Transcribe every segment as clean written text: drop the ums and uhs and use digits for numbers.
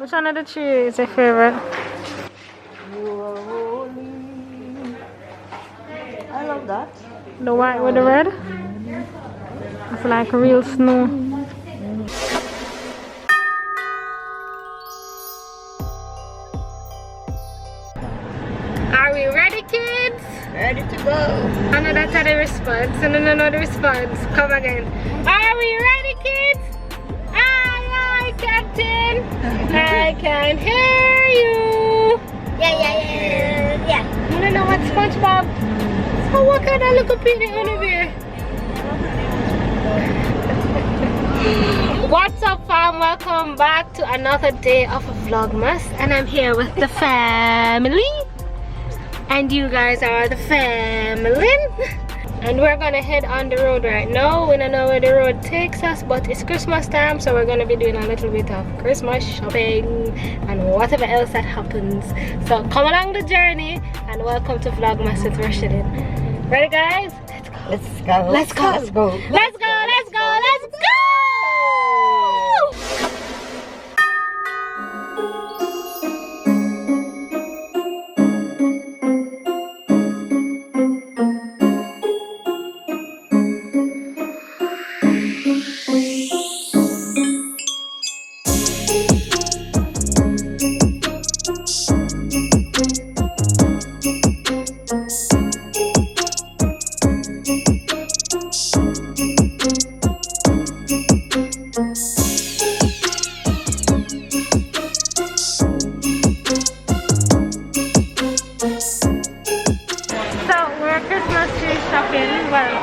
Which one of the three is your favorite? I love that. The white with the red? It's like real snow. Are we ready, kids? Ready to go. I know that's how the response. I don't know the response. Come again. Are we ready, kids? Aye, aye, Captain. I can hear you. Yeah. You don't know what SpongeBob? So what kind of little penny on there? What's up, fam? Welcome back to another day of a Vlogmas, and I'm here with the family. And you guys are the family. And we're gonna head on the road right now. We don't know where the road takes us, but it's Christmas time, so we're gonna be doing a little bit of Christmas shopping and whatever else that happens. So come along the journey and welcome to Vlogmas with rochielin. Ready, guys? Let's go. Let's go. Let's go. Let's go. Let's go. Let's go.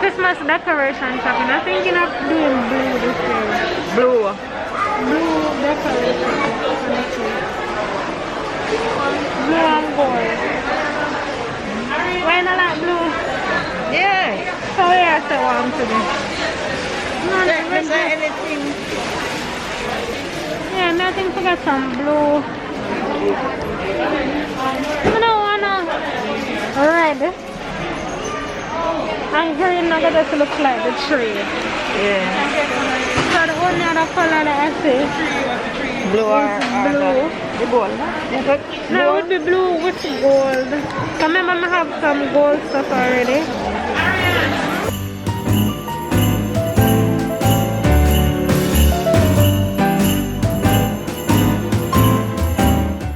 Christmas decoration shopping. I'm thinking of doing blue this year. Blue. Blue decoration. Blue and gold. Why not like blue? Yeah. So yeah, so warm today. No, Is there anything? Yeah, nothing to get some blue. I don't wanna red. And green nugget just look like the tree. Yeah. So the only other color that I see Blue or blue. the gold. No, it would be blue with gold. So remember I have some gold stuff already.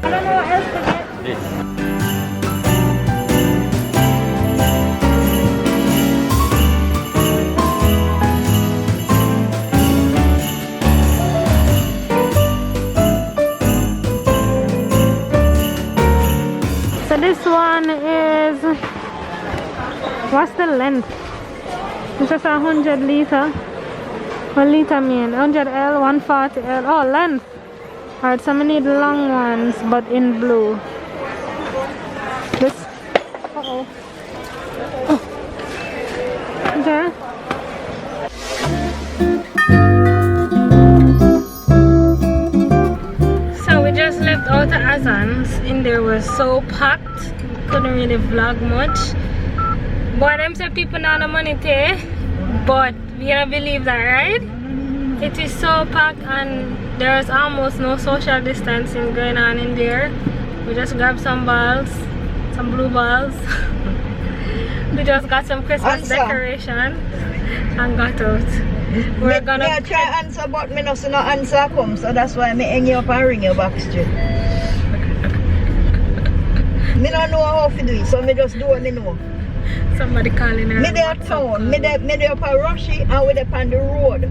I don't know what else to get. So this one is, what's the length? It's just 100 liter. 1 liter mean 100L, 140L. Oh, length. Alright, so we need long ones, but in blue. This. Uh-oh. Oh. Okay. Just left out of Azan's. In there was so packed, couldn't really vlog much. But them say people not the money pay, but we don't believe that, right? It is so packed and there's almost no social distancing going on in there. We just grabbed some balls, some blue balls. We just got some Christmas decoration and got out. We're gonna try answer, but me no see no answer come, so that's why me hang you up and ring you back straight. Me don't know how to do it, so me just do what me know. Somebody calling her. Me there town, me there up a rushy and we there on the road.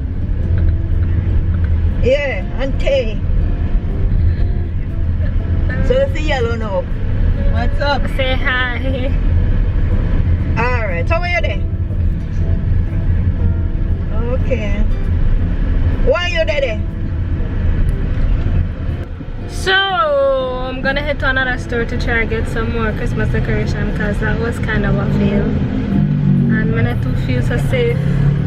Yeah, and Tay. So that's the yellow now. What's up? Say hi. Alright, so where you there? Okay. Why are you there? So I'm gonna head to another store to try and get some more Christmas decoration because that was kind of a fail. And I'm not too feel so safe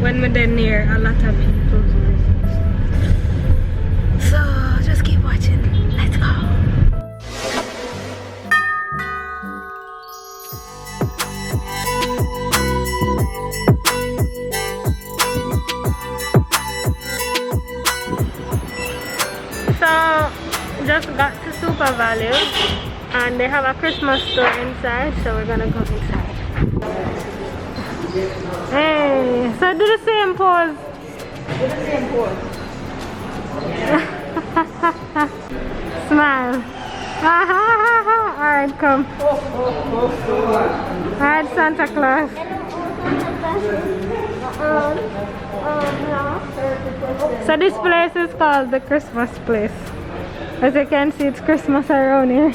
when we're there near a lot of people. So just keep watching. Let's go. Just got to Suitabiliy and they have a Christmas store inside, so we're gonna go inside. Hey, so do the same pose. Do the same pose. Smile. Alright, come. Alright, Santa Claus. So this place is called the Christmas place. As you can see, it's Christmas around here.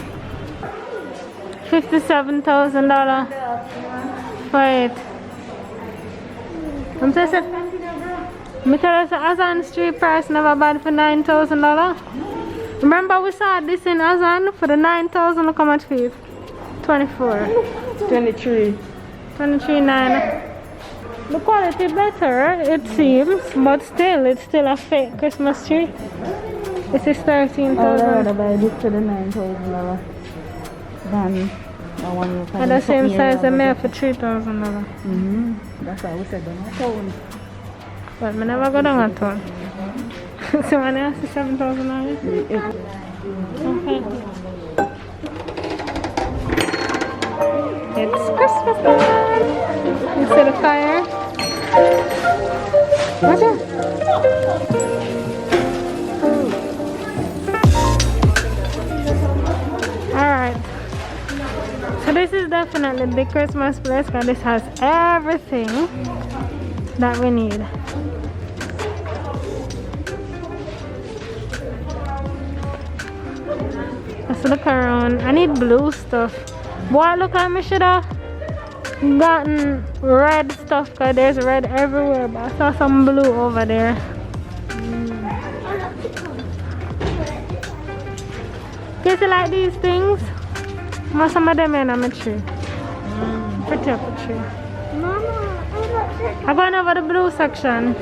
$57,000 for it. I'm just saying, because Azan street price never bad for $9,000. Remember we saw this in Azan for the $9,000. Look how much fees. 24. 23. 23.9. The quality better, it seems, but still, it's still a fake Christmas tree. This is $13,000. I'd buy this for the $9,000. Then I want to And the same size I made for $3,000. That's why we said on a town. But I never go down a town. So I asked $7,000. Okay. It's Christmas time. You see the fire? Watch out. Alright. So this is definitely the Christmas place because this has everything that we need. Let's look around. I need blue stuff. Boy, look at me, should have gotten red stuff because there's red everywhere, but I saw some blue over there. You see like these things? Some of them in my tree. Pretty up the tree. I'm going over the blue section.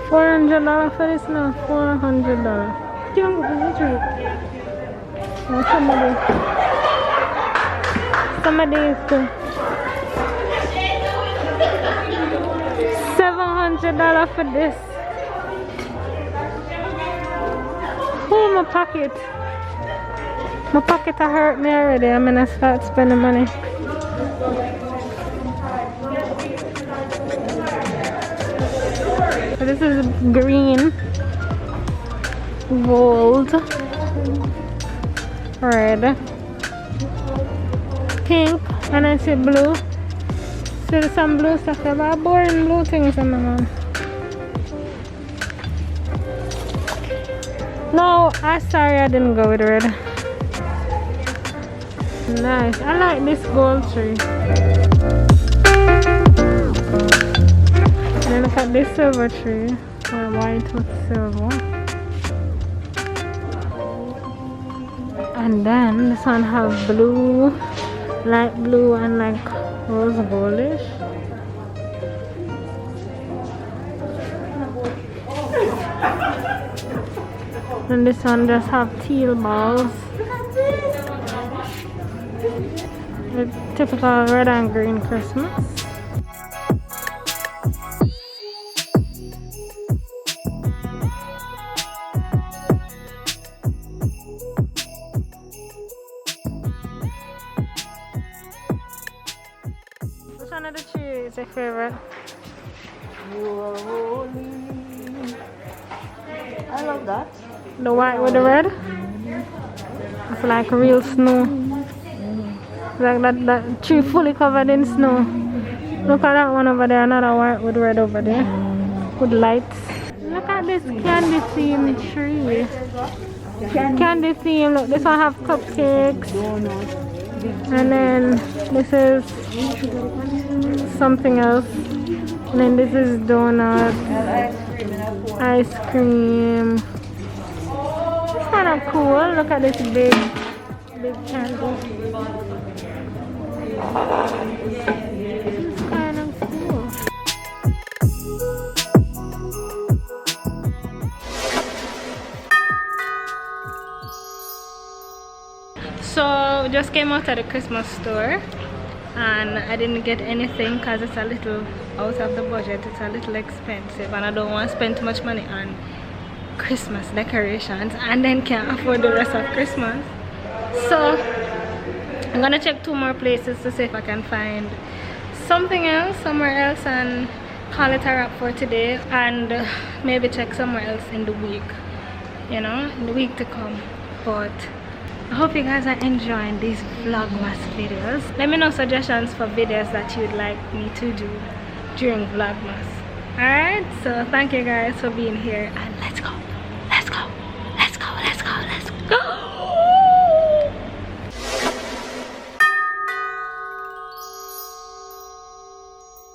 $400 for this now. $400. Oh, some of these too. $700 for this. Oh, my pocket. My pocket hurt me already. I'm gonna start spending money. So this is green, gold, red, pink, and I see blue. So there's some blue stuff there, but boring blue things in my mom. No, I'm sorry I didn't go with red. Nice. I like this gold tree. And then look at this silver tree. Or white with silver. And then this one have blue, light blue, and like rose goldish. And this one just have teal balls. The typical red and green Christmas. Which one of the trees is your favorite? I love that. The white with the red? It's like real snow. Like that tree fully covered in snow. Look at that one over there, another white with red over there. With lights. Look at this candy theme tree. Candy theme, look, this one have cupcakes. And then this is something else. And then this is donuts. Ice cream. It's kind of cool. Look at this big candy. It's kind of cool. So we just came out of the Christmas store and I didn't get anything because it's a little out of the budget. It's a little expensive and I don't want to spend too much money on Christmas decorations and then can't afford the rest of Christmas. So I'm gonna check 2 more places to see if I can find something else somewhere else and call it a wrap for today, and maybe check somewhere else in the week, you know, in the week to come. But I hope you guys are enjoying these Vlogmas videos. Let me know suggestions for videos that you'd like me to do during Vlogmas. Alright, so thank you guys for being here, and let's go, let's go, let's go, let's go, let's go.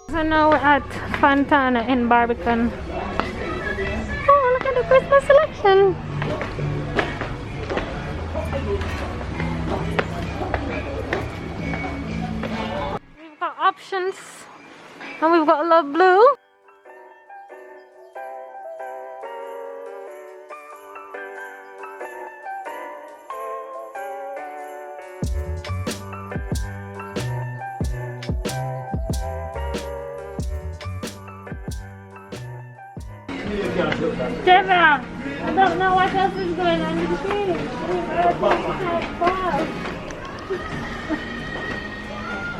So now we're at Fontana in Barbican. Oh, look at the Christmas selection. We've got options and we've got love blue. Deva, I don't know what else is going on in the street.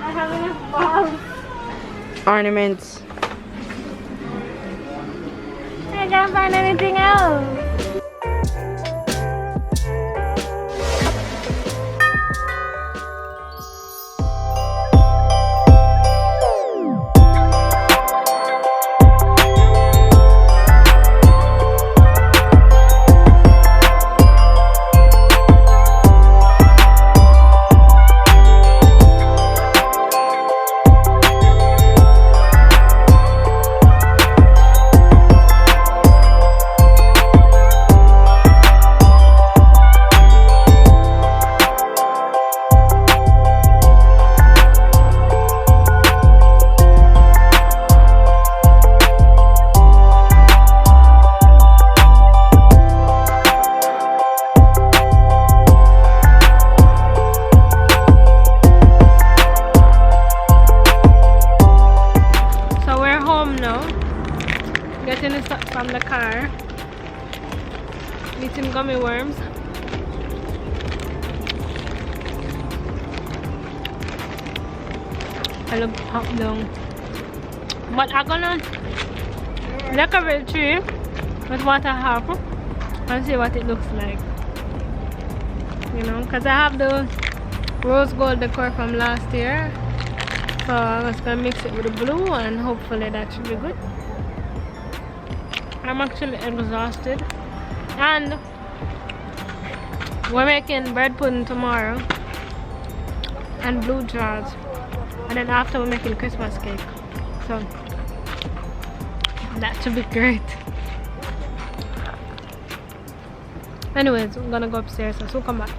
I have enough balls. Ornaments. I can't find anything else. From the car, eating gummy worms. I love pop down, but I'm gonna decorate tree with what I have and see what it looks like, you know, because I have the rose gold decor from last year, so I'm just gonna mix it with the blue and hopefully that should be good. I'm actually exhausted, and we're making bread pudding tomorrow and blue jars, and then after we're making Christmas cake, so that should be great. Anyways, I'm gonna go upstairs, so come back.